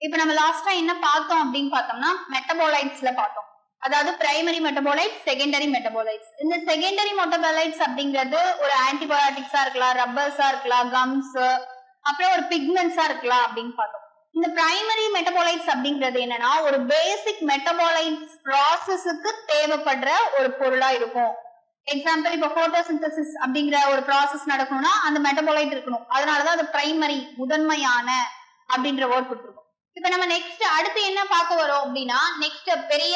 இப்ப நம்ம லாஸ்டா என்ன பார்த்தோம் அப்படின்னு பார்த்தோம்னா மெட்டபாலைட்ஸ்ல பார்த்தோம். அதாவது பிரைமரி மெட்டபாலைட்ஸ், செகண்டரி மெட்டபாலைட்ஸ். இந்த செகண்டரி மெட்டபாலைட்ஸ் அப்படிங்கிறது ஒரு ஆன்டிபயோட்டிக்ஸா இருக்கலாம், ரப்பர்ஸா இருக்கலாம், கம்ஸ், அப்புறம் ஒரு பிக்மெண்ட்ஸா இருக்கலாம் அப்படின்னு பார்த்தோம். இந்த பிரைமரி மெட்டபாலைட்ஸ் அப்படிங்கிறது என்னன்னா ஒரு பேசிக் மெட்டபாலைட்ஸ் ப்ராசஸுக்கு தேவைப்படுற ஒரு பொருளா இருக்கும். எக்ஸாம்பிள் இப்ப போட்டோசிந்தசிஸ் அப்படிங்கிற ஒரு ப்ராசஸ் நடக்கணும்னா அந்த மெட்டபாலைட் இருக்கணும். அதனாலதான் அது பிரைமரி, முதன்மையான அப்படின்ற வேர்ட் கொடுத்துருக்கோம். இப்ப நம்ம நெக்ஸ்ட் அடுத்து என்ன பார்க்க வரோம் அப்படின்னா நெக்ஸ்ட் பெரிய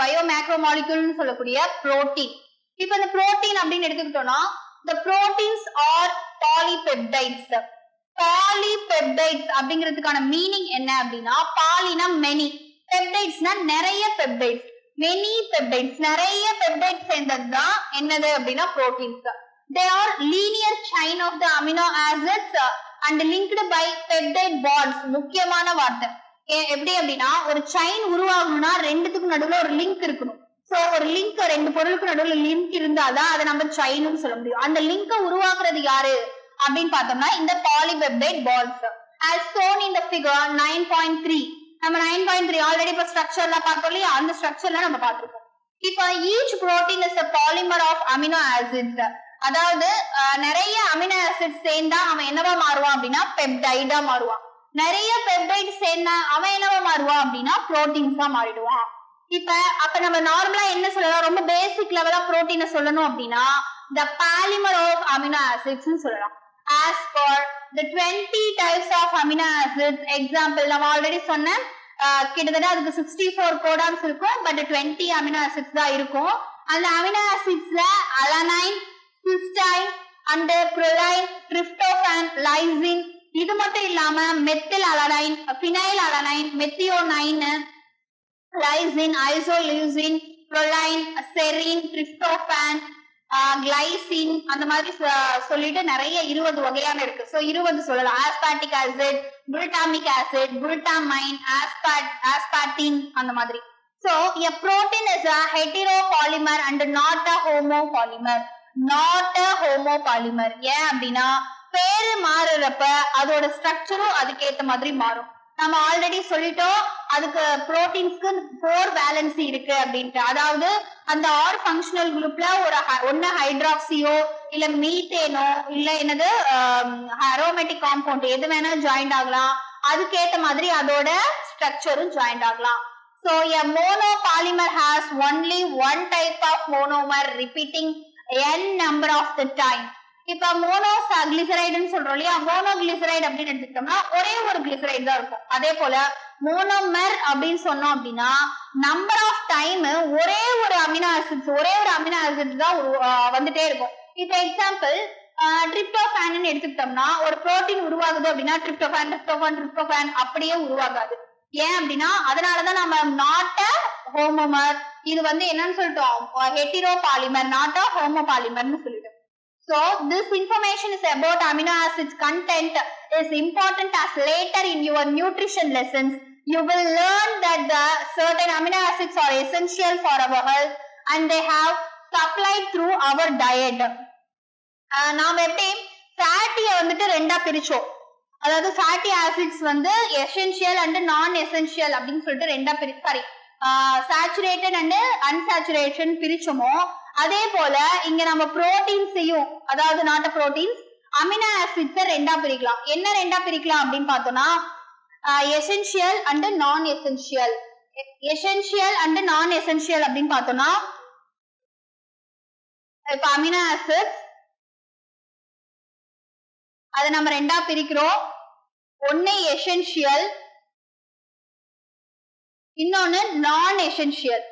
பயோ மேக்ரோ மாலிக்யூல்னு சொல்லக்கூடிய புரோட்டீன். இப்ப இந்த புரோட்டீன் அப்படின்னு எடுத்துக்கிட்டோம்னா the proteins are polypeptides. Polypeptides அப்படிங்கிறதுக்கான மீனிங் என்ன அப்படின்னா பாலினா மெனி, பெப்டைட்ஸ்னா நிறைய பெப்டைட்ஸ், மெனி பெப்டைட்ஸ், நிறைய பெப்டைட்ஸ் சேர்ந்ததுதான் என்னது அப்படின்னா proteins. they are linear chain of the amino acids and linked by peptide bonds. முக்கியமான வார்த்தை எப்படி அப்படின்னா ஒரு செயின் உருவாகணும்னா ரெண்டுத்துக்கும் நடுவுல ஒரு லிங்க் இருக்கணும். சோ ஒரு லிங்க், ரெண்டு பொருளுக்கு நடுவுல லிங்க் இருந்தாதான் அதை நம்ம செயின்னு சொல்ல முடியும். அந்த லிங்கை உருவாக்குறது யாரு அப்படின்னு பார்த்தோம்னா இந்த polypeptide bonds. as shown in the figure 9.3. நம்ம 9.3 ஆல்ரெடி இப்ப ஸ்ட்ரக்சர்ல பார்த்தோம் இல்லையா, அந்த ஸ்ட்ரக்சர்ல நம்ம பார்த்திருக்கோம். இப்ப each protein is a polymer of amino acids. அதாவது நிறைய அமினோ ஆசிட் சேர்ந்தா அவன் என்னவா மாறுவான் அப்படின்னா பெப்டைடா மாறுவான். நிறைய பெப்டைட் சேர்ந்தா அவன் என்னவா மாறுவான் அப்படின்னா புரோட்டீன்ஸா மாறிடுவான். அப்ப நம்ம நார்மலா என்ன சொல்லலாம், ரொம்ப பேசிக் லெவலா புரோட்டீனை சொல்லணும் அப்படின்னா the polymer of amino acids ன்னு சொல்லலாம். as for the 20 types of amino acids, example நம்ம ஆல்ரெடி சொன்ன கிட்டத்தட்ட அதுக்கு 64 கோடான்ஸ் இருக்கும், பட் 20 அமினோ ஆசிட்ஸ் தான் இருக்கும். அந்த அமினோ ஆசிட்ஸ்ல alanine, cysteine and proline, tryptophan, lysine, இது மட்டும் இல்லாம methyl alanine, phenyl alanine, methionine, lysine, isoleucine, proline, serine, tryptophan, glycine, அந்த மாதிரி சொல்லிட்டு நிறைய 20 வகையான இருக்கு. சோ 20 சொல்லலாம். ஆஸ்பார்டிக் ஆசிட், குளுட்டாமிக் ஆசிட், குளுட்டாமைன், ஆஸ்பார்டின், அந்த மாதிரி. So a protein is a heteropolymer and not a homopolymer. Not a homopolymer. ஏன் அப்படின்னா பேரு மாறுறப்ப அதோட ஸ்ட்ரக்சரும் அதுக்கேத்த மாதிரி மாறும். நம்ம ஆல்ரெடி சொல்லிட்டோம் அதுக்கு புரோட்டீன்ஸ்க்கு 4 வேலன்சி இருக்கு அப்படின்ட்டு. அதாவது அந்த ஆர் ஃபங்க்ஷனல் குரூப்ல ஒன்னு ஹைட்ராக்சியோ இல்ல மீத்தேனோ இல்ல என்னது அரோமேட்டிக் காம்பவுண்ட் எது வேணா ஜாயிண்ட் ஆகலாம். அதுக்கேத்த மாதிரி அதோட ஸ்ட்ரக்சரும் ஜாயிண்ட் ஆகலாம். So a monopolymer has only one type of monomer repeating n number of the time. இப்ப மோனோகிளிசரைடுன்னு சொல்றோம் இல்லையா, மோனோகிளிசரைடு அப்படின்னு எடுத்துக்கிட்டோம்னா ஒரே ஒரு கிளிசரைடு தான் இருக்கும். அதே போல மோனோமர் அப்படின்னு சொன்னோம் அப்படின்னா நம்பர் ஆஃப் டைம் ஒரே ஒரு அமினோ ஆசிட்ஸ் தான் வந்துட்டே இருக்கும். இப்ப எக்ஸாம்பிள் டிரிப்டோபான் எடுத்துக்கிட்டோம்னா ஒரு புரோட்டீன் உருவாகுது அப்படின்னா டிரிப்டோபான் அப்படியே உருவாகாது. ஏன் அப்படின்னா அதனாலதான் நம்ம நாட் அ ஹோமோமர், இது என்னன்னு சொல்லிட்டோம் ஹெட்டிரோபாலிமர், நாட் அ ஹோமோபாலிமர்னு சொல்லிட்டோம். So this information is about amino acids content is important as later in your nutrition lessons you will learn that the certain amino acids are essential for our health and they have supplied through our diet. நாம எப்படி ஃபேட்டியை ரெண்டா பிரிச்சோம், அதாவது fatty acids essential and நான் essential அப்படின்னு சொல்லிட்டு ரெண்டா saturated and அன்சாச்சுரேஷன் பிரிச்சோமோ அதே போல இங்க நம்ம புரோட்டீன்ஸையும், அதாவது நாட் புரோட்டீன்ஸ், அமினோ ஆசிட்ஸ் ரெண்டா பிரிக்கலாம். என்ன ரெண்டா பிரிக்கலாம் அப்படின்னு பார்த்தோம்னா எசென்ஷியல் அண்ட் நான் எசென்ஷியல். எசென்ஷியல் அண்ட் நான் எசென்ஷியல் அப்படின்னு பார்த்தோம்னா இப்ப அமினோ ஆசிட்ஸ் அதை நம்ம ரெண்டா பிரிக்கிறோம். ஒன்னு எசென்ஷியல், இன்னொன்னு நான் எசென்ஷியல்.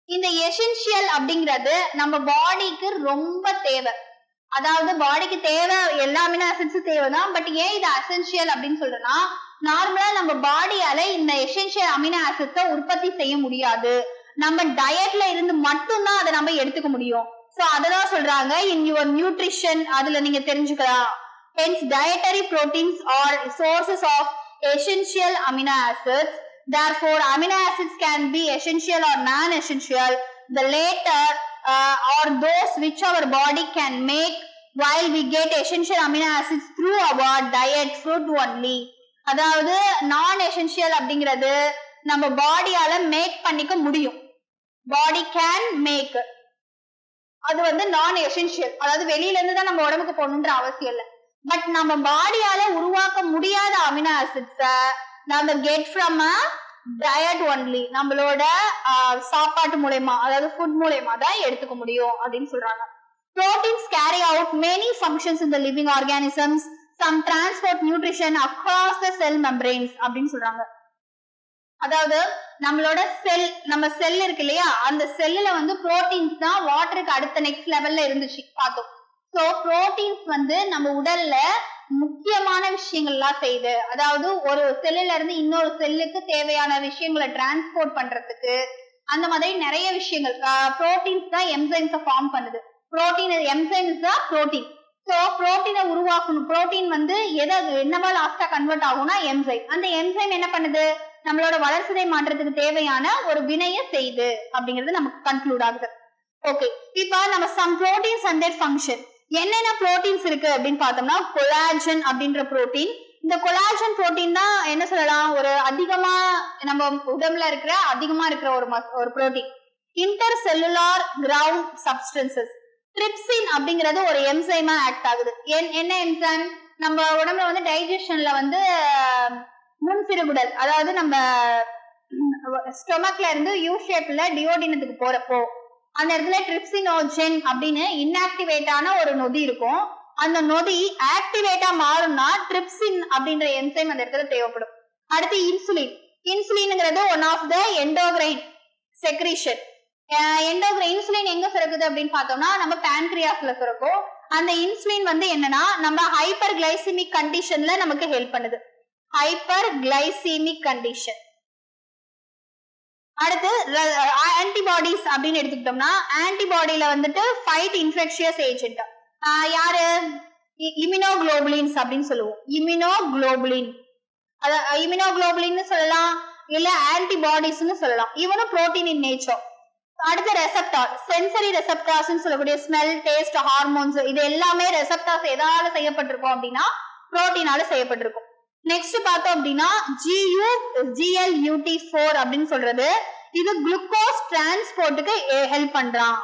இந்த எசென்ஷியல் அப்படிங்கிறது நம்ம பாடிக்கு ரொம்ப தேவை, அதாவது பாடிக்கு தேவை எல்லா அமினோ ஆசிட்ஸும் தேவைதான். பட் ஏன் இது எசென்ஷியல் அப்படின்னு சொல்றேன்னா நார்மலா நம்ம பாடியால இந்த எசென்ஷியல் அமினோ ஆசிட்ஸை உற்பத்தி செய்ய முடியாது. நம்ம டயட்ல இருந்து மட்டும்தான் அதை நம்ம எடுத்துக்க முடியும். சோ அததான் சொல்றாங்க இன் யுவர் நியூட்ரிஷன், அதுல நீங்க தெரிஞ்சுக்கலாம். Hence dietary proteins are sources of essential amino acids. Therefore amino acids can be essential or non-essential. The latter are those which our body can make while we get essential amino acids through our diet food only. அதாவது நான் essential அப்படிங்கிறது நம்ம பாடியால make பண்ணிக்க முடியும், பாடி can make, அது வந்து நான் essential, அதாவது வெளியில இருந்து தான் நம்ம உடம்புக்கு போகணுன்ற அவசியம் இல்லை. பட் நம்ம பாடியால உருவாக்க முடியாத அமினோ ஆசிட்ஸ நம்ம get from a diet only, நம்மளோட சாப்பாட்டு மூலமா, அதாவது ஃபுட் மூலமா தான் எடுத்துக்க முடியும் அப்படின்னு சொல்றாங்க. Proteins carry out many functions in the living organisms. Some transport nutrition across the cell membranes அப்படின்னு சொல்றாங்க. அதாவது நம்மளோட செல், நம்ம செல் இருக்கு இல்லையா, அந்த செல்லுல வந்து புரோட்டீன்ஸ் தான் வாட்டருக்கு அடுத்த நெக்ஸ்ட் லெவல்ல இருந்துச்சு பார்த்தோம். சோ புரோட்டீன்ஸ் வந்து நம்ம உடல்ல முக்கியமான விஷயங்கள்லாம் செய்யுது. அதாவது ஒரு செல்லுல இருந்து இன்னொரு செல்லுக்கு தேவையான விஷயங்களை டிரான்ஸ்போர்ட் பண்றதுக்கு அந்த மாதிரி நிறைய விஷயங்கள் புரோட்டீன்ஸ் தான் என்சைம்ஸை ஃபார்ம் பண்ணுது. புரோட்டீன் என்சைம்ஸ் தான் புரோட்டீன். சோ புரோட்டீனை உருவாக்கணும், புரோட்டீன் வந்து என்னவா லாஸ்டா கன்வெர்ட் ஆகும்னா என்சைம். அந்த என்சைம் என்ன பண்ணுது, நம்மளோட வளர்சிதை மாற்றத்துக்கு தேவையான ஒரு வினையை செய்யுது அப்படிங்கிறது நமக்கு கன்க்ளூட் ஆகுது. ஓகே, இப்ப நம்ம some proteins and their function. என்னென்ன புரோட்டீன்ஸ் இருக்கு அப்படின்னு பார்த்தோம்னா கொலாஜன் அப்படின்ற புரோட்டீன். இந்த கொலாஜன் புரோட்டீன் தான் என்ன சொல்லலாம், ஒரு அதிகமா நம்ம உடம்புல இருக்கிற அதிகமா இருக்கிற ஒரு protein. Inter cellular ground substances. Trypsin அப்படிங்கிறது ஒரு என்சைமா ஆக்ட் ஆகுது. என்ன என்சைம், நம்ம உடம்புல வந்து டைஜஷன்ல வந்து முன்சிறுகுடல், அதாவது நம்ம ஸ்டொமக்ல இருந்து யூ ஷேப்ல டியோடினத்துக்கு போறப்போ அந்த இடத்துல ட்ரிப்சினோஜன் அப்படின்னு இன்ஆக்டிவேட்டான ஒரு நொதி இருக்கும். அந்த நொதி ஆக்டிவேட்டா மாறும்னா ட்ரிப்சின் அப்படின்ற என்சைம் அந்த இடத்துல தேவைப்படும். அடுத்து இன்சுலின். இன்சுலின்ங்கிறது one of the endocrine secretion. Insulin எங்க சுரக்குது அப்படின்னு பார்த்தோம்னா நம்ம பேன்கிரியாஸ்ல சுரக்கும். அந்த இன்சுலின் வந்து என்னன்னா நம்ம ஹைப்பர் கிளைசிமிக் கண்டிஷன்ல நமக்கு ஹெல்ப் பண்ணுது. Hyper glycaemic condition. அடுத்து ஆன்டிபாடிஸ் அப்படின்னு எடுத்துக்கிட்டோம்னா ஆன்டிபாடியில வந்துட்டு ஃபைட் இன்ஃபெக்ஷியஸ் ஏஜென்ட் யாரு, இம்யூனோகுளோபுலின்ஸ் அப்படின்னு சொல்லுவோம். இம்யூனோகுளோபுலின், இம்யூனோகுளோபுலின்னு சொல்லலாம், இல்ல ஆன்டிபாடிஸ்ன்னு சொல்லலாம். இவனும் புரோட்டீன் இன் நேச்சர். அடுத்து ரெசெப்டார், சென்சரி ரெசெப்டார்ஸ் சொல்லக்கூடிய ஸ்மெல், டேஸ்ட், ஹார்மோன்ஸ், இது எல்லாமே ரெசெப்டார்ஸ் எதால செய்யப்பட்டிருக்கும் அப்படின்னா புரோட்டீனால செய்யப்பட்டிருக்கும். நெக்ஸ்ட் பார்த்தோம் அப்படின்னா GLUT4 அப்படின்னு சொல்றது, இது குளுக்கோஸ் டிரான்ஸ்போர்ட்டுக்கு ஹெல்ப் பண்றான்.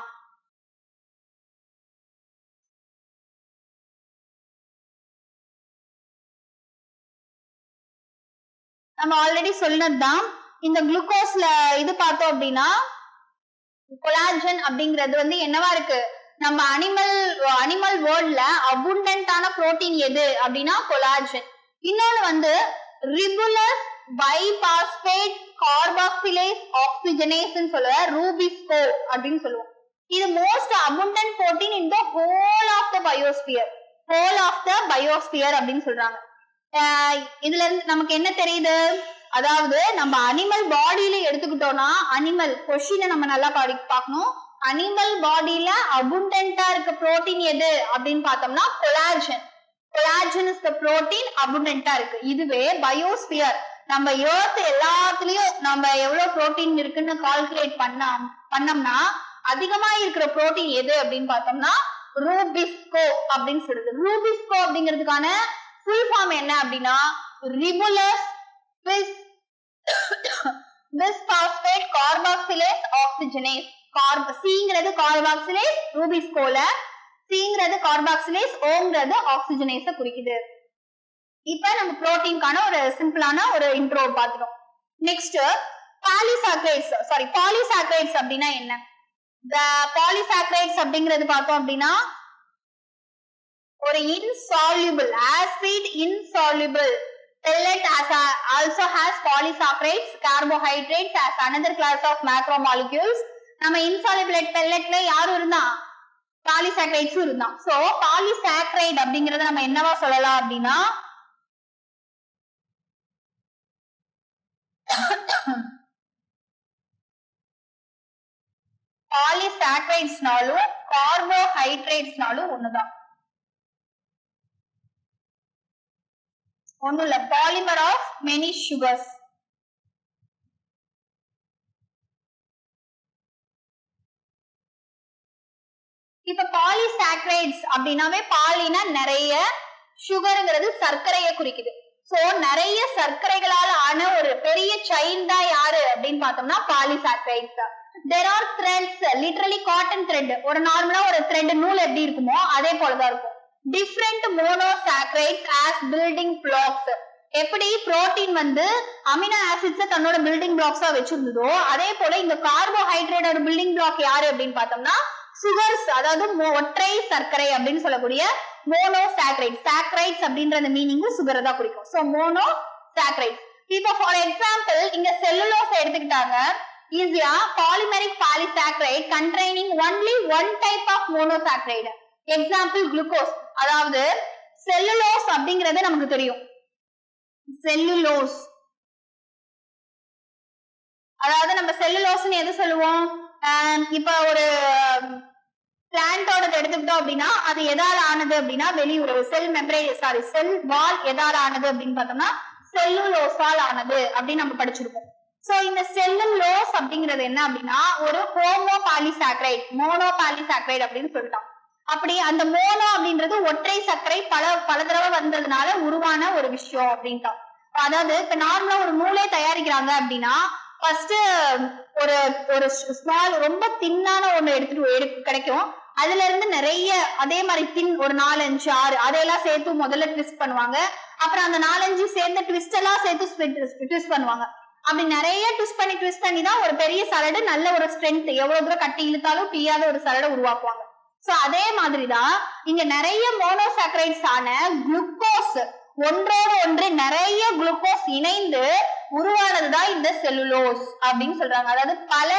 நம்ம ஆல்ரெடி சொன்னதுதான். இந்த குளுக்கோஸ்ல இது பார்த்தோம் அப்படின்னா கொலாஜன் அப்படிங்கிறது வந்து என்னவா இருக்கு, நம்ம அனிமல் வேர்ல்ட்ல அபுண்டன்டான புரோட்டீன் எது அப்படின்னா கொலாஜன். இன்னொன்னு வந்து ரிபுலஸ் பைபாஸ்பேட் கார்பாக்சிலேஸ் ஆக்சிஜனேஸ் சொல்லுவ, ரூபிஸ்கோ அப்படின்னு சொல்லுவோம். இது most abundant protein in the whole of the biosphere. Whole of the biosphere அப்படின்னு சொல்றாங்க. இதுல இருந்து நமக்கு என்ன தெரியுது, அதாவது நம்ம அனிமல் பாடியில எடுத்துக்கிட்டோம்னா அனிமல் கொஷினை நம்ம நல்லா பார்க்கணும். அனிமல் பாடியில அபுண்டன்டா இருக்க புரோட்டீன் எது அப்படின்னு பார்த்தோம்னா collagen. Collagen is the protein அபுண்டன்டா இருக்கு. இதுவே பயோஸ்பியர், நம்ம எர்த் எல்லாத்துலயும் நம்ம எவ்வளவு புரோட்டீன் இருக்குன்னு கால்குலேட் பண்ணோம்னா அதிகமா இருக்கிற புரோட்டீன் எது அப்படின்னு பார்த்தோம்னா ரூபிஸ்கோ அப்படின்னு சொல்லுது. ரூபிஸ்கோ அப்படிங்கிறதுக்கான ஃபுல் ஃபார்ம் என்ன அப்படின்னா ரிபுலஸ் பிஸ்பாஸ்பேட் கார்பாக்சிலேஸ் ஆக்சிஜனேஸ். சிங்கிறது கார்பாக்சிலேஸ் ரூபிஸ்கோல, சிங்கிறது கார்பாக்சிலேஸ், ஓங்கிறது ஆக்சிஜனேஸ குறிக்குது. இப்ப நம்ம புரோட்டீன்கான ஒரு சிம்பிளான ஒரு இன்ட்ரோ பார்த்துட்டோம். நெக்ஸ்ட் பாலிசாக்கரைட்ஸ் அப்படின்னா என்ன? பாலிசாக்கரைட்ஸ் அப்படிங்கிறது பார்த்தோம் அப்படின்னா ஒரு insoluble acid, insoluble pellet also has polysaccharides, carbohydrates as another class of macromolecules. நம்ம இன்சால்யூபிள் pelletல யாரும் இருந்தா பாலிசாக்கரைட்ஸ் இருந்தா. சோ பாலிசாக்கரைட் அப்படிங்கறத நம்ம என்னவா சொல்லலாம் அப்படின்னா பாலிசாக்கரைட்ஸ்னாலும் கார்போஹைட்ரேட்ஸ்னாலும் ஒண்ணுதான். ஒண்ணும் இல்ல, பாலிமர் ஆஃப் மெனி சுகர்ஸ். இப்ப பாலிசாக்கரைட்ஸ் அப்படின்னாவே பாலினா நிறைய, சுகர்ங்கிறது சர்க்கரையை குறிக்குது. சோ நிறைய சர்க்கரைகளால ஆன ஒரு பெரிய செயின் தான் யாரு அப்படின்னு பார்த்தோம்னா polysaccharides. there are threads, literally cotton thread. ஒரு நார்மலா ஒரு thread நூல் எப்படி இருக்குமோ அதே போலதான் இருக்கும். different monosaccharides as building blocks. எப்படி புரோட்டீன் வந்து அமினோ ஆசிட்ஸ் தன்னோட பில்டிங் பிளாக்ஸா வச்சிருந்ததோ அதே போல இந்த கார்போஹைட்ரேட்டோட பில்டிங் பிளாக் யாரு அப்படின்னு பார்த்தோம்னா சுகர்ஸ், அதாவது ஒற்றை சர்க்கரை அப்படின்னு சொல்லக்கூடிய மோனோசாக்கரைட்ஸ். சாக்கரைட்ஸ் அப்படின்ற மீனிங் சுகரை தான் குறிக்கும். So monosaccharides. இப்போ ஃபார் எக்ஸாம்பிள் இங்க செல்லுலோஸ் எடுத்துக்கிட்டாங்க. ஈஸியா polymeric polysaccharide containing only one type of monosaccharide. Example glucose. அதாவது செல்லுலோஸ் அப்படிங்கறது நமக்கு தெரியும். செல்லுலோஸ் அதாவது நம்ம செல்லுலோஸ்னு எது சொல்லுவோம்? இப்ப ஒரு பிளான்டோட எடுத்துக்கிட்டோம் அப்படின்னா அது எதால ஆனது அப்படின்னா வெளியுறவு செல் மெம்பரேன் செல் வால் எதால ஆனது அப்படின்னு பார்த்தோம்னா செல்லுலோஸால் ஆனது அப்படின்னு நம்ம படிச்சிருக்கோம். சோ இந்த செல்லுலோஸ் அப்படிங்கிறது என்ன அப்படின்னா ஒரு ஹோமோபாலிசாக்கரைட், மோனோபாலிசாக்கரைட் அப்படின்னு சொல்லிட்டோம். அப்படி அந்த மோனோ அப்படின்றது ஒற்றை சர்க்கரை பல தடவை வந்ததுனால உருவான ஒரு விஷயம் அப்படின்ட்டோம். அதாவது இப்ப நார்மலா ஒரு நூலே தயாரிக்கிறாங்க அப்படின்னா ஃபர்ஸ்ட் ஒரு ஒரு ஸ்மால் ரொம்ப தின்னான ஒண்ணு எடுத்துட்டு கிடைக்கும். அதுல இருந்து நிறைய அதே மாதிரி தின் ஒரு 4, 5, 6 அதையெல்லாம் சேர்த்து முதல்ல ட்விஸ்ட் பண்ணுவாங்க. அப்புறம் அந்த 4, 5 சேர்ந்து ட்விஸ்ட் எல்லாம் சேர்த்து ட்விஸ்ட் பண்ணுவாங்க. அப்படி நிறைய ட்விஸ்ட் பண்ணி தான் ஒரு பெரிய சலடு நல்ல ஒரு ஸ்ட்ரென்த் எவ்வளவு தூரம் கட்டி இழுத்தாலும் பிரியாத ஒரு சலடை உருவாக்குவாங்க. சோ அதே மாதிரிதான் இங்க நிறைய மோனோசாக்கரைட்ஸ் ஆன குளுக்கோஸ் ஒன்றோடு ஒன்று நிறைய குளுக்கோஸ் இணைந்து உருவானதுதான் இந்த செல்லுலோஸ் அப்படின்னு சொல்றாங்க. அதாவது பல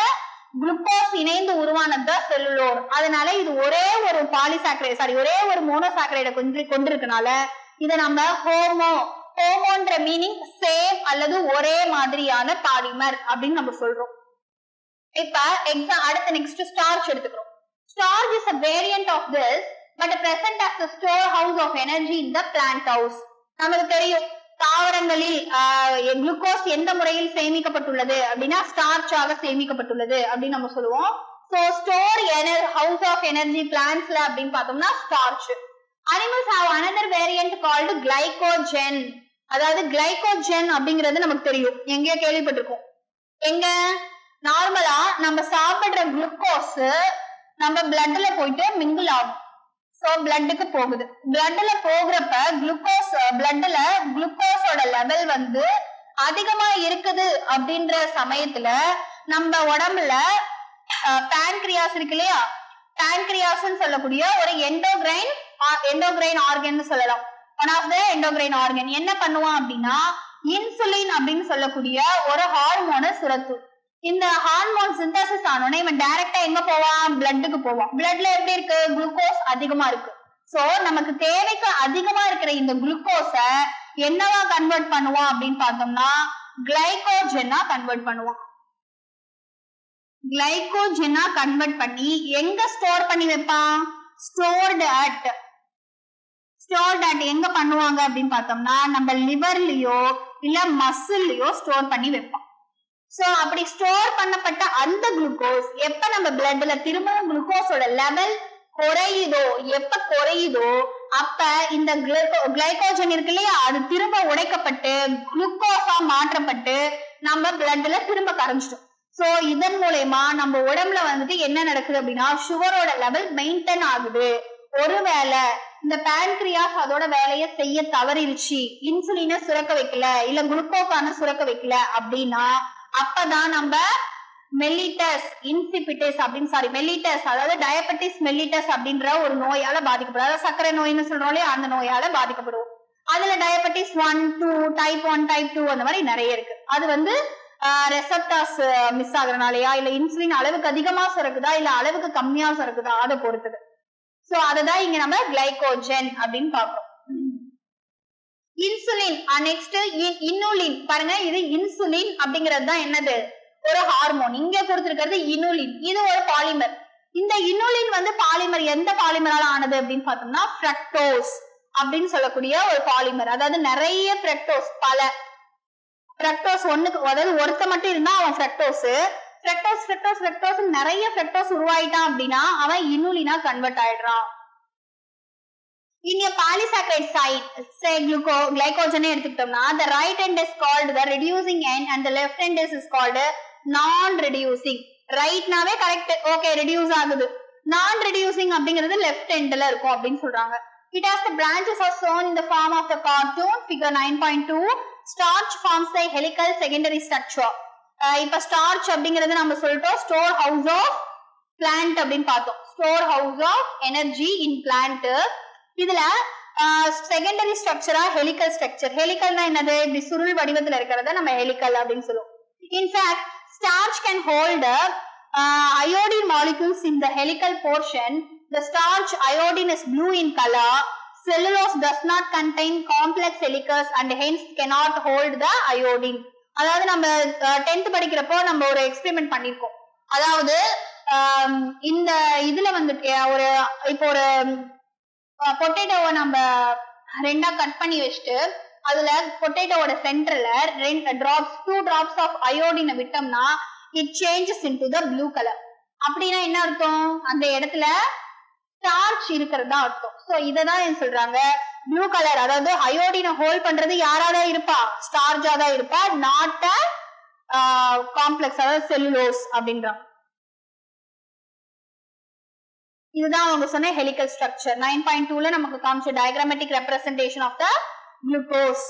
குளுக்கோஸ் இணைந்து உருவானதுதான் செல்லுலோர். அதனால இது ஒரே ஒரு பாலிசாக்கரைட் ஒரே ஒரு மோனோசாக்கரைட கொண்டிருக்கனால இதை நம்ம ஹோமோன்ற மீனிங் சேம் அல்லது ஒரே மாதிரியான பாலிமர் அப்படின்னு நம்ம சொல்றோம். இப்ப அடுத்த நெக்ஸ்ட் ஸ்டார்ச் எடுத்துக்கிறோம். Starch is a variant of this but present as a storehouse of energy in the plant house. நமக்கு தெரியும் தாவரங்களில் குளுக்கோஸ் எந்த முறையில் சேமிக்கப்பட்டுள்ளது அப்படின்னா ஸ்டார்ச்சாக சேமிக்கப்பட்டுள்ளது அப்படின்னு நம்ம சொல்லுவோம். So store house of energy பிளான்ட்ஸ்ல அப்படின்னு பார்த்தோம்னா starch. Animals have another variant called glycogen. அதாவது கிளைகோஜன் அப்படிங்கிறது நமக்கு தெரியும், எங்கேயோ கேள்விப்பட்டிருக்கோம். எங்க நார்மலா நம்ம சாப்பிடுற குளுக்கோஸ் நம்ம பிளட்ல போயிட்டு மிங்கிள் ஆகும். சோ பிளட்டுக்கு போகுது. பிளட்ல போகிறப்ப பிளட்ல குளுக்கோஸோட லெவல் வந்து அதிகமா இருக்குது அப்படின்ற சமயத்துல நம்ம உடம்புல பேன்கிரியாஸ் இருக்கு இல்லையா, பேன்கிரியாஸ் சொல்லக்கூடிய ஒரு எண்டோகிரைன் ஆர்கன் சொல்லலாம். One of the endocrine organ என்ன பண்ணுவான் அப்படின்னா இன்சுலின் அப்படின்னு சொல்லக்கூடிய ஒரு ஹார்மோனை சுரக்கும். இந்த ஹார்மோன் சிந்தசிஸ் ஆனோட இவன் டைரக்டா எங்க போவான்? பிளட்டுக்கு போவான். பிளட்ல எப்படி இருக்கு? குளுக்கோஸ் அதிகமா இருக்கு. சோ நமக்கு தேவைக்கு அதிகமா இருக்கிற இந்த குளுக்கோஸ என்னவா கன்வெர்ட் பண்ணுவான் அப்படின்னு பார்த்தோம்னா கிளைகோஜனா கன்வெர்ட் பண்ணுவான். கிளைகோஜனா கன்வெர்ட் பண்ணி எங்க ஸ்டோர் பண்ணி வைப்பான்? ஸ்டோர்டு அட் எங்க பண்ணுவாங்க அப்படின்னு பார்த்தோம்னா நம்ம லிவர்லயோ இல்ல மசில்லயோ ஸ்டோர் பண்ணி வைப்பான். சோ அப்படி ஸ்டோர் பண்ணப்பட்ட அந்த குளுக்கோஸ் எப்ப நம்ம பிளட்ல திரும்பவும் குளுக்கோஸோட லெவல் எப்ப குறையுதோ அப்ப இந்த கிளைகோஜன் இருக்கு இல்லையா அது திரும்ப உடைக்கப்பட்டு குளுக்கோஸா மாற்றப்பட்டு நம்ம பிளட்ல திரும்ப கரைஞ்சிட்டோம். சோ இதன் மூலமா நம்ம உடம்புல வந்துட்டு என்ன நடக்குது அப்படின்னா சுகரோட லெவல் மெயின்டைன் ஆகுது. ஒருவேளை இந்த பேன்கிரியாஸ் அதோட வேலையை செய்ய தவறிடுச்சு, இன்சுலினை சுரக்க வைக்கல இல்ல குளுக்கோஸான சுரக்க வைக்கல அப்படின்னா அப்பதான் நம்ம மெல்லிட்டஸ் இன்சிபிட்டஸ் மெல்லிட்டஸ் அதாவது டயபெட்டிஸ் மெல்லிட்டஸ் அப்படின்ற ஒரு நோயால பாதிக்கப்படும். அதாவது சர்க்கரை நோய்னு சொல்றோம்ல அந்த நோயால பாதிக்கப்படுவோம். அதுல டயபெட்டிஸ் 1, 2 டைப் 1 டைப் 2 அந்த மாதிரி நிறைய இருக்கு. அது வந்து ரெசப்டாஸ் மிஸ் ஆகுறனாலயா இல்ல இன்சுலின் அளவுக்கு அதிகமா சுரக்குதா இல்ல அளவுக்கு கம்மியா சுரக்குதா அதை பொறுத்தது. சோ அததான் இங்க நம்ம கிளைகோஜன் அப்படின்னு பாக்குறோம். இன்சுலின் நெக்ஸ்ட் இன்னுலின் பாருங்க. இது இன்சுலின் அப்படிங்கிறது தான் என்னது? ஒரு ஹார்மோன். இங்க கொடுத்திருக்கிறது இனுலின். இது ஒரு பாலிமர். இந்த இனுலின் வந்து பாலிமர் எந்த பாலிமரால ஆனது அப்படின்னு பார்த்தோம்னா ஃப்ரக்டோஸ் அப்படின்னு சொல்லக்கூடிய ஒரு பாலிமர். அதாவது நிறைய ஃப்ரக்டோஸ் ஒருத்த மட்டும் இருந்தா அவன் ஃப்ரக்டோஸ் நிறைய ஃப்ரக்டோஸ் உருவாயிட்டான் அப்படின்னா அவன் இனுலினா கன்வெர்ட் ஆயிடுறான். In a polysaccharide site, say glycogen எடுத்துக்கிட்டோம்னா the right end is called the reducing end and the left end is called non-reducing. ரைட்னாவே கரெக்ட், ஓகே ரெடியூஸ் ஆகுது. non-reducing அப்படிங்கிறது லெஃப்ட் எண்ட்ல இருக்கும் அப்படின்னு சொல்றாங்க. It has the branches are shown in the form of the cartoon figure 9.2. Starch forms the helical secondary structure. இப்ப starch அப்படிங்கிறது நம்ம சொல்லிட்டோம் store house of plant அப்படின்னு பார்த்தோம். store house of energy in plant. இதுல செகண்டரி ஸ்ட்ரக்சரா ஹெலிக்கல் ஸ்ட்ரக்சர். ஹெலிக்கல்னா என்னது? இப்படி சுருள் வடிவத்துல இருக்கிறத நம்ம ஹெலிக்கல் அப்படின்னு சொல்லுவோம். In fact starch can hold iodine molecules in the helical portion. The starch iodine is blue in color. Cellulose does not contain complex helicals and hence cannot hold the iodine. அதாவது நம்ம 10th படிக்கிறப்போ நம்ம ஒரு experiment பண்ணிருக்கோம். அதாவது இந்த இதுல வந்துட்டு ஒரு இப்போ ஒரு பொட்டேட்டோவை நம்ம ரெண்டா கட் பண்ணி வச்சுட்டு அதுல பொட்டேட்டோவோட சென்டர்ல 2 drops ஆஃப் அயோடினை விட்டோம்னா it changes into the blue colour. அப்படின்னா என்ன அர்த்தம்? அந்த இடத்துல ஸ்டார்ச் இருக்கிறதா அர்த்தம். சோ இததான் என்ன சொல்றாங்க, ப்ளூ கலர். அதாவது அயோடினை ஹோல்ட் பண்றது யாராதான் இருப்பா? ஸ்டார்ச்சா தான் இருப்பா, நாட் காம்ப்ளெக்ஸ், அதாவது செல்லுலோஸ் அப்படின்றாங்க. இதுதான் அவங்க சொன்ன ஹெலிக்கல் ஸ்ட்ரக்சர். 9.2ல நமக்கு காமிச்ச diagrammatic representation of the glucose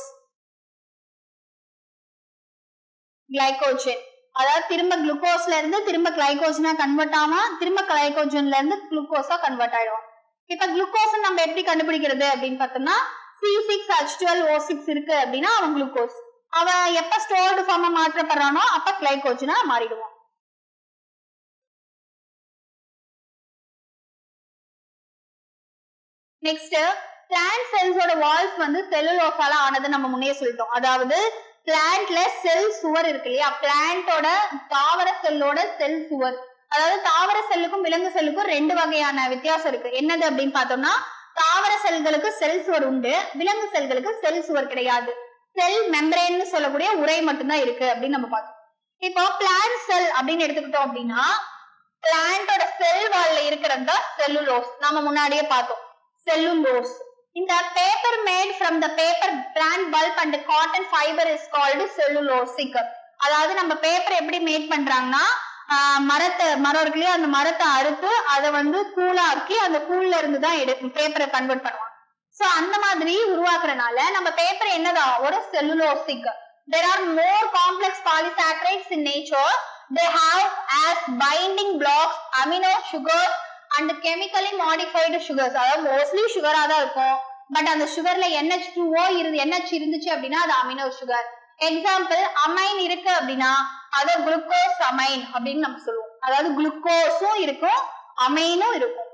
glycogen. அதாவது திரும்ப குளுக்கோஸ்ல இருந்து திரும்ப கிளைகோஜனா கன்வெர்ட் ஆமா, திரும்ப கிளைகோஜன்ல இருந்து குளுக்கோஸா கன்வெர்ட் ஆயிடும். இப்ப குளுக்கோஸ் நம்ம எப்படி கண்டுபிடிக்கிறது அப்படின்னு பார்த்தோம்னா C6H12O6 இருக்கு அப்படின்னா அவன் குளுக்கோஸ். அவன் எப்ப ஸ்டோர்டு ஃபார்மா மாற்றப்படுறானோ அப்ப கிளைகோஜனா மாறிடுவான். நெக்ஸ்ட் பிளான்ட் செல்ஸோட வால்ஸ் வந்து செல்லுலோஸால ஆனது நம்ம முன்னே சொல்லிட்டோம். அதாவது பிளான்ட்ல செல் சுவர் இருக்கு இல்லையா, பிளான்டோட தாவர செல்லோட செல் சுவர். அதாவது தாவர செல்லுக்கும் விலங்கு செல்லுக்கும் 2 வகையான வித்தியாசம் இருக்கு. என்னது அப்படின்னு பார்த்தோம்னா, தாவர செல்களுக்கு செல் சுவர் உண்டு, விலங்கு செல்களுக்கு செல் சுவர் கிடையாது. செல் மெம்பரேன்னு சொல்லக்கூடிய உரை மட்டும்தான் இருக்கு அப்படின்னு நம்ம பார்த்தோம். இப்போ பிளான்ட் செல் அப்படின்னு எடுத்துக்கிட்டோம் அப்படின்னா பிளான்டோட செல் வால்ல இருக்கிறது தான் செல்லுலோஸ். நம்ம முன்னாடியே பார்த்தோம் செல்லுலோஸ். இந்த paper mat from the paper plant bulb and cotton fibre is called cellulosic. அதாவது நம்ம பேப்பர் எப்படி மேட் பண்றாங்கன்னா, மரம் இருக்கு இல்லையா, அந்த மரத்தை அறுத்து அதை வந்து கூலாக்கி அந்த கூல்ல இருந்து தான் பேப்பரை கன்வெர்ட் பண்ணுவாங்க. சோ அந்த மாதிரி உருவாக்குறதுனால நம்ம பேப்பர் என்னதான் ஒரு cellulosic. There are more complex polysaccharides in nature. They have as binding blocks amino sugars and chemically modified sugars. அதாவது மோஸ்ட்லி சுகரா தான் இருக்கும். பட் அந்த சுகர்ல NH2O NH இருந்துச்சு அப்படின்னா அது அமினோ சுகர். எக்ஸாம்பிள் அமைன் இருக்கு அப்படின்னா அது குளுக்கோஸ் அமைன் அப்படின்னு நம்ம சொல்லுவோம். அதாவது குளுக்கோஸும் இருக்கும் அமைனும் இருக்கும்.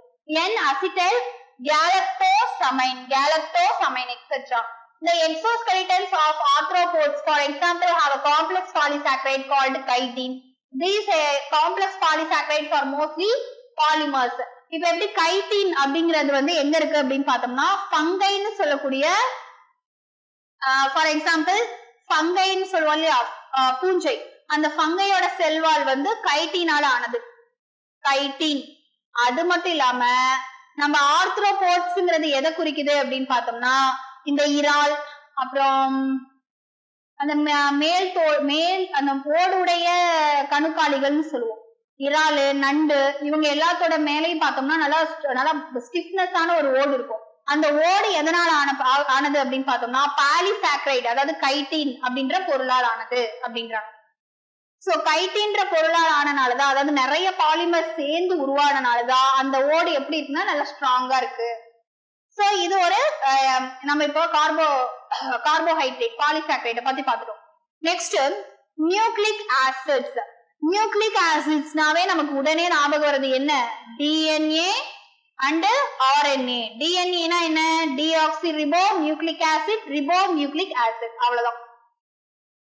N acetyl galactosamine etc. The exoskeletons of arthropods for example have a complex polysaccharide called chitin. These complex polysaccharides are mostly polymers. இப்ப எப்படி கைட்டின் அப்படிங்கிறது வந்து எங்க இருக்கு அப்படின்னு பார்த்தோம்னா ஃபங்கைன்னு சொல்லக்கூடிய, ஃபார் எக்ஸாம்பிள் ஃபங்கைன்னு சொல்லுவோம் இல்லையா பூஞ்சை, அந்த ஃபங்கையோட செல்வால் வந்து கைட்டினால ஆனது கைட்டின். அது மட்டும் இல்லாம நம்ம ஆர்த்ரோபோட்ஸ்ங்கிறது எதை குறிக்குது அப்படின்னு பார்த்தோம்னா இந்த இறால், அப்புறம் அந்த மேல் அந்த ஓடுடைய கணுக்காலிகள்னு சொல்லுவோம். இறாலு, நண்டு, இவங்க எல்லாத்தோட மேலையும் பார்த்தோம்னா நல்லா ஸ்டிஃப்னஸான ஒரு ஓடு இருக்கும். அந்த ஓடு எதனால ஆனது அப்படின்னு பார்த்தோம்னா பாலிசாக்கரைடு, அதாவது கைட்டின் அப்படின்ற பொருளால் ஆனது அப்படின்றாங்க. சோ கைட்டின்ற பொருளால் ஆனனாலதான், அதாவது நிறைய பாலிமர் சேர்ந்து உருவானனாலதான் அந்த ஓடு எப்படி இருக்குன்னா நல்லா ஸ்ட்ராங்கா இருக்கு. சோ இது ஒரு நம்ம இப்போ கார்போஹைட்ரேட் பாலிசாக்கரைட பத்தி பார்த்துட்டோம். Next nucleic acids. நியூக்ளிக் ஆசிட்ஸ்னாவே நமக்கு உடனே ஞாபகம் வருது என்ன? DNA and RNA. டிஎன்ஏனா என்ன? Deoxy ribo nucleic acid, ribo nucleic acid, அவ்வளவுதான்.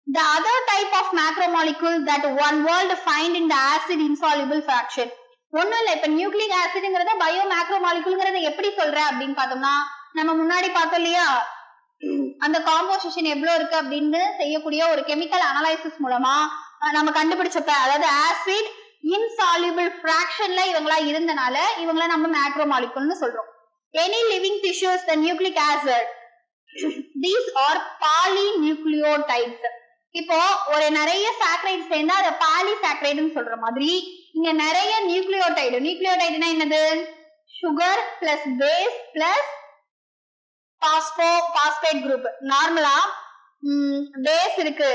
The other type of macromolecule that one world find in the acid insoluble fraction. ஒண்ணும் இல்ல, இப்ப நியூக்ளிக் ஆசிட்ங்கிறத பயோ மேக்ரோமாலிகுல்ங்கிறத எப்படி சொல்ற அப்படின்னு பார்த்தோம்னா நம்ம முன்னாடி பார்த்தோம் இல்லையா, அந்த காம்போசிஷன் எவ்வளவு இருக்கு அப்படின்னு செய்யக்கூடிய ஒரு கெமிக்கல் அனலைசிஸ் மூலமா நம்ம கண்டுபிடிச்சப்ப, அதாவது ஆசிட் இன்சால்யூபிள் பிராக்ஷன்ல இவங்களா இருந்தனால இவங்கள நம்ம மேக்ரோமாலிகுல்னு சொல்றோம். Any living tissues, the nucleic acid. These are polynucleotides. இப்போ ஒரு நிறைய சாக்கரைட் சேர்ந்தா அதை பாலிசாக்கரைடுன்னு சொல்ற மாதிரி இங்க நிறைய நியூக்ளியோடைடுனா என்னது? Sugar plus base plus phosphate group. நார்மலா பேஸ் இருக்கு,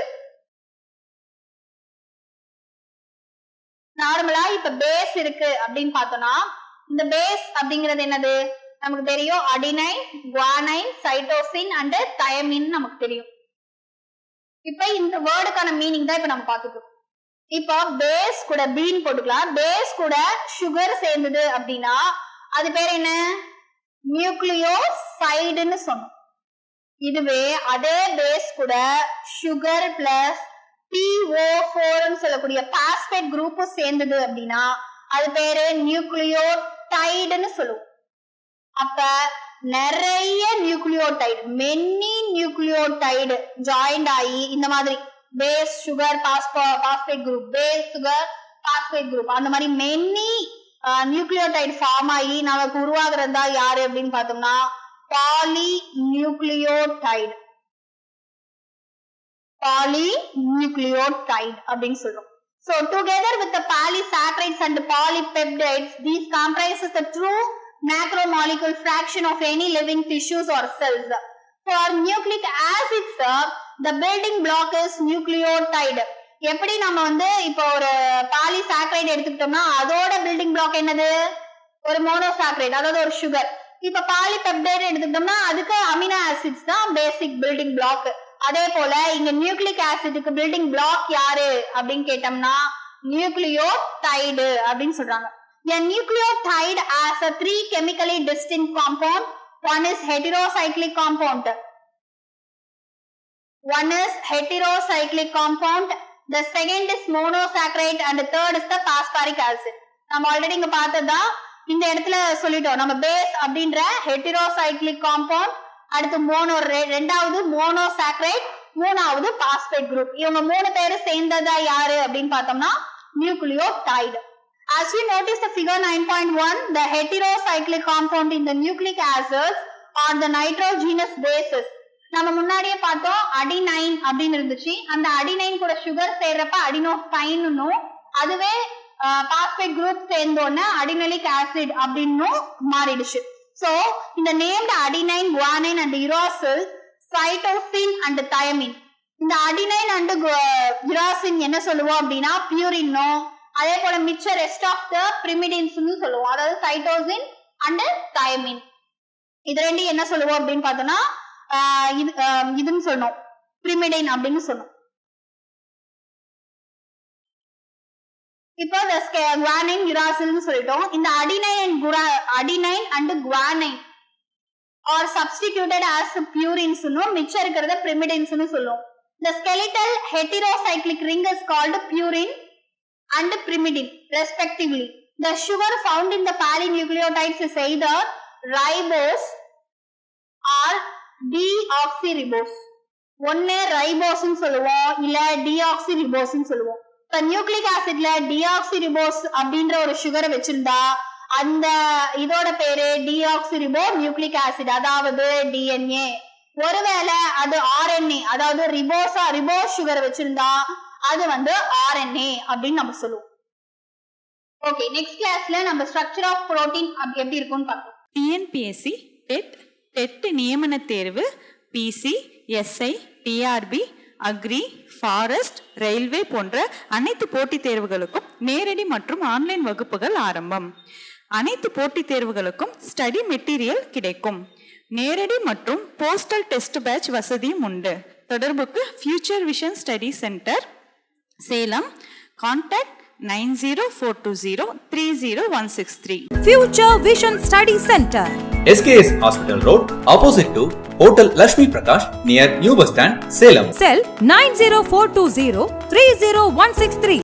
இப்ப பேஸ் இருக்கு அப்படின்னு பார்த்தோம்னா இந்த பேஸ் அப்படிங்கிறது என்னது? நமக்கு தெரியும் adenine, guanine, cytosine and thymine நமக்கு தெரியும். இப்ப இந்த வேர்டுக்கான மீனிங் தான் இப்ப நம்ம பார்த்துக்கோம். இப்ப பேஸ் கூட பீன் போட்டுக்கலாம். பேஸ் கூட சுகர் சேர்ந்தது அப்படின்னா அது பேர் என்ன? நியூக்ளியோசைடுன்னு சொன்னோம். இதுவே அதே பேஸ் கூட சுகர் பிளஸ் PO4 சொல்லக்கூடிய பாஸ்பேட் குரூப் சேர்ந்தது அப்படின்னா அது பேரு நியூக்ளியோடைடுன்னு சொல்லுவோம். அப்ப நிறைய நியூக்ளியோடைடு, மெனி நியூக்ளியோடைடு ஜாயிண்ட் ஆகி இந்த மாதிரி base sugar phosphate group, base sugar phosphate group, அந்த மாதிரி மெனி நியூக்ளியோடைடு ஃபார்ம் ஆகி நமக்கு உருவாகிறது தான் யாரு அப்படின்னு பார்த்தோம்னா பாலிநியூக்ளியோடைடு அப்படின்னு சொல்றோம். So together with the polysaccharides and polypeptides, these comprises the true macromolecule fraction of any living tissues or cells. For nucleic acids, the building block is nucleotide. எப்படி நம்ம இப்போ ஒரு பாலிசாக்கரைடு எடுத்துக்கிட்டோம்னா அதோட பில்டிங் பிளாக் என்னது? ஒரு மோனோசாக்கரைடு, அதாவது ஒரு சுகர். இப்ப பாலிபெப்டைடு எடுத்துக்கிட்டோம்னா அதுக்கு அமினோ ஆசிட்ஸ் தான் பேசிக் பில்டிங் பிளாக். அதே போல இங்க நியூக்ளிக் ஆசிடுக்கு பில்டிங் பிளாக் யாரு அப்படின்னு கேட்டோம்னா நியூக்ளியோடைடு அப்படின்னு சொல்றாங்க. A nucleotide has a 3 chemically distinct compound. One is heterocyclic compound. The second is monosaccharide and the third is the phosphoric acid. நம்ம ஆல்ரெடி இங்க பார்த்ததா இந்த இடத்துல சொல்லிட்டோம். நம்ம பேஸ் அப்படின்ற ஹெட்டிரோசைக்ளிக் காம்பவுண்ட், அடுத்து ரெண்டாவது மோனோசாக்கரைட், மூணாவது பாஸ்பேட் குரூப். இவங்க 3 பேரும் சேர்ந்ததா யாரு அப்படின்னு பார்த்தோம்னா nucleotide. As we notice the figure 9.1, the heterocyclic compound in the nucleic acids are the nitrogenous bases. நம்ம முன்னாடியே பார்த்தோம் அடினைன் அப்படின்னு இருந்துச்சு. அந்த அடினைன் கூட சுகர் சேர்றப்ப அடினோசைன்னும், அதுவே பாஸ்பேட் குரூப் சேர்ந்தோன்னு அடினலிக் ஆசிட் அப்படின்னு மாறிடுச்சு. சோ இந்த named adenine, guanine and uracil, cytosine and thymine. இந்த அடினைன் அண்ட் யுராசின் என்ன சொல்லுவோம் அப்படின்னா பியூரின்னோ, அதே போல மிச்ச ரெஸ்ட் ஆஃப் த பிரிமிடின்ஸ் சொல்லுவோம், அதாவது சைட்டோசின் அண்ட் தயமின். இது ரெண்டு என்ன சொல்லுவோம் அப்படின்னு பார்த்தோம்னா இதுன்னு சொன்னோம், பிரிமிடைன் அப்படின்னு சொன்னோம். இப்போ குவானைன், யுராசில்னு சொல்லிட்டோம். இந்த adenine and guanine are substituted as purines, மிச்சம் இருக்கிறத பிரிமிடைன்ஸ் சொல்லுவோம். The skeletal heterocyclic ring is called purine and pyrimidine respectively. The sugar found in the polynucleotides is either ribose or deoxyribose. ஒன்னு ரைபோஸ் சொல்லுவோம், இல்ல டிஆக்சிரிபோஸ் சொல்லுவோம். இப்ப நியூக்ளிக் ஆசிட்ல டிஆக்சிரிபோஸ் அப்படின்ற ஒரு சுகரை வச்சிருந்தா அந்த இதோட பேரு டிஆக்சிரிபோ நியூக்ளிக் ஆசிட், அதாவது டிஎன்ஏ. ஒருவேளை அது ஆர்என்ஏ, அதாவது ரிபோஸ் சுகர் வச்சிருந்தா அது ஆர்என்ஏ அப்படின்னு நம்ம சொல்லுவோம். ஓகே, நெக்ஸ்ட் கிளாஸ்ல நம்ம ஸ்ட்ரக்சர் ஆஃப் புரோட்டீன் எப்படி இருக்கும்னு பார்ப்போம். டிஎன்பிஎஸ்சி, டெட் நியமன தேர்வு, PC, SI, TRB, agri, forest, railway போன்ற அனைத்து போட்டித் தேர்வுகளுக்கும் நேரடி மற்றும் ஆன்லைன் வகுப்புகள் ஆரம்பம். அனைத்து போட்டித் தேர்வுகளுக்கும் ஸ்டடி மெட்டீரியல் கிடைக்கும். நேரடி மற்றும் போஸ்டல் டெஸ்ட் பேட்ச் வசதியும் உண்டு. தொடர்புக்கு future vision study centre, Salem. Contact 9042030163. Future Vision Study Center, SKS Hospital Road, opposite to Hotel Lakshmi Prakash, near New Bus Stand, Salem. Cell 90420 30163.